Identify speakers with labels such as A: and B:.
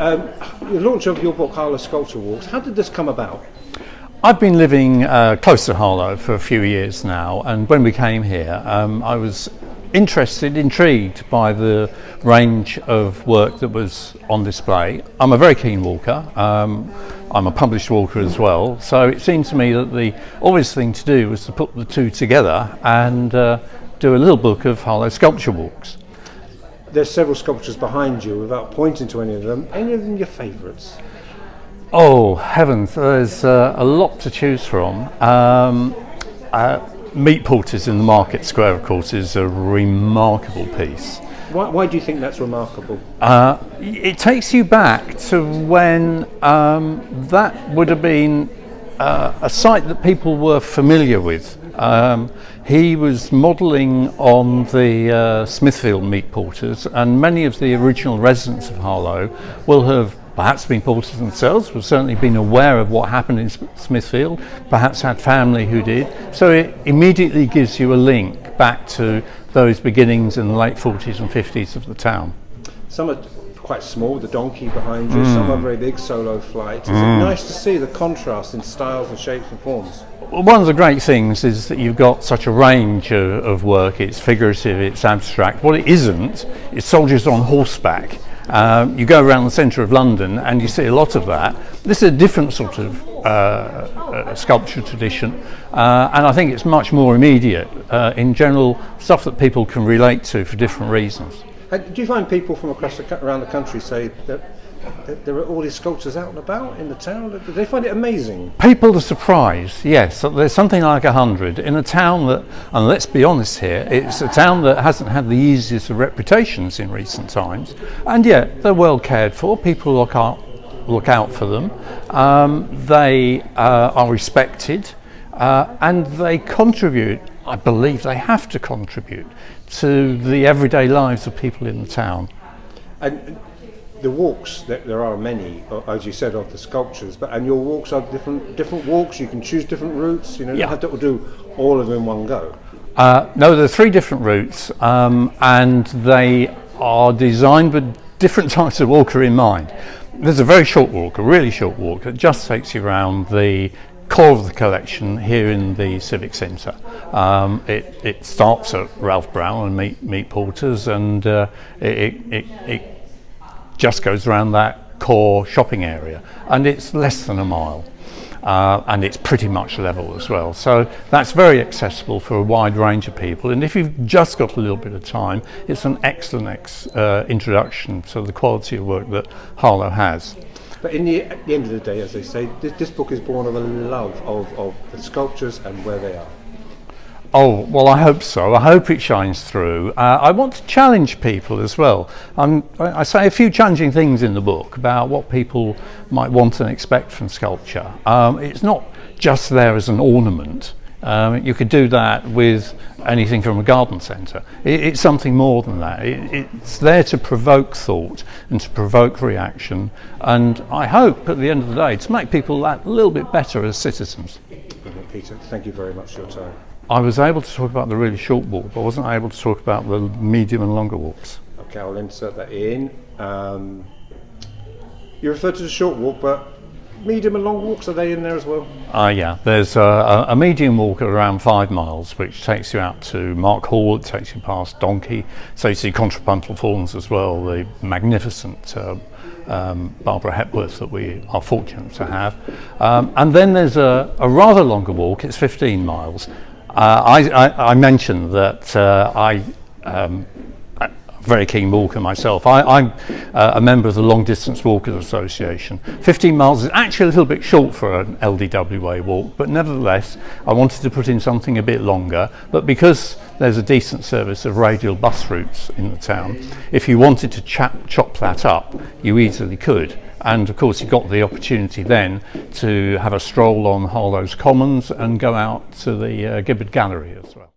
A: the launch of your book, Harlow Sculpture Walks, how did this come about?
B: I've been living close to Harlow for a few years now, and when we came here, I was intrigued by the range of work that was on display. I'm a very keen walker. I'm a published walker as well, so it seemed to me that the obvious thing to do was to put the two together and do a little book of Harlow Sculpture Walks.
A: There's several sculptures behind you. Without pointing to any of them your favourites?
B: Oh heavens, there's a lot to choose from. Meat Porters in the Market Square, of course, is a remarkable piece.
A: Why do you think that's remarkable?
B: It takes you back to when that would have been a site that people were familiar with. He was modelling on the Smithfield Meat Porters, and many of the original residents of Harlow will have perhaps been porters themselves, have certainly been aware of what happened in Smithfield, perhaps had family who did. So it immediately gives you a link back to those beginnings in the late 40s and 50s of the town.
A: Some are quite small, the donkey behind you, some are very big, solo flight. It's nice to see the contrast in styles and shapes and forms.
B: Well, one of the great things is that you've got such a range of work. It's figurative, it's abstract. What it isn't is soldiers on horseback. You go around the centre of London and you see a lot of that. This is a different sort of sculpture tradition, and I think it's much more immediate, in general, stuff that people can relate to for different reasons.
A: Do you find people from around the country say that there are all these sculptures out and about in the town? Do they find it amazing?
B: People are surprised, yes. There's something like 100 in a town that, and let's be honest here, it's a town that hasn't had the easiest of reputations in recent times, and yet they're well cared for. People look out for them. They are respected, and they contribute. I believe they have to contribute to the everyday lives of people in the town.
A: And the walks, there are many, as you said, of the sculptures, and your walks are different walks. You can choose different routes. You don't have to do all of them in one go.
B: No, there are 3 different routes, and they are designed with different types of walker in mind. There's a very short walk, a really short walk, that just takes you around the core of the collection here in the Civic Centre. It starts at Ralph Brown and Meat Porters, and it just goes around that core shopping area, and it's less than a mile, and it's pretty much level as well, so that's very accessible for a wide range of people. And if you've just got a little bit of time, it's an excellent introduction to the quality of work that Harlow has.
A: But at the end of the day, as they say, this book is born of a love of the sculptures and where they are.
B: Oh, well, I hope so. I hope it shines through. I want to challenge people as well. I say a few challenging things in the book about what people might want and expect from sculpture. It's not just there as an ornament. You could do that with anything from a garden centre. It's something more than that. It's there to provoke thought and to provoke reaction, and I hope at the end of the day to make people that little bit better as citizens.
A: Brilliant, Peter. Thank you very much for your time.
B: I was able to talk about the really short walk, but I wasn't able to talk about the medium and longer walks.
A: Okay, I'll insert that in. You referred to the short walk, but medium and long walks, are they in there as well?
B: Yeah, there's a medium walk at around 5 miles, which takes you out to Mark Hall. It takes you past Donkey, so you see contrapuntal forms as well, the magnificent Barbara Hepworth that we are fortunate to have. And then there's a rather longer walk, it's 15 miles. I mentioned that I'm a very keen walker myself. I'm a member of the Long Distance Walkers Association. 15 miles is actually a little bit short for an LDWA walk, but nevertheless I wanted to put in something a bit longer, but because there's a decent service of radial bus routes in the town, if you wanted to chop that up, you easily could. And of course you got the opportunity then to have a stroll on Harlow's Commons and go out to the Gibbard Gallery as well.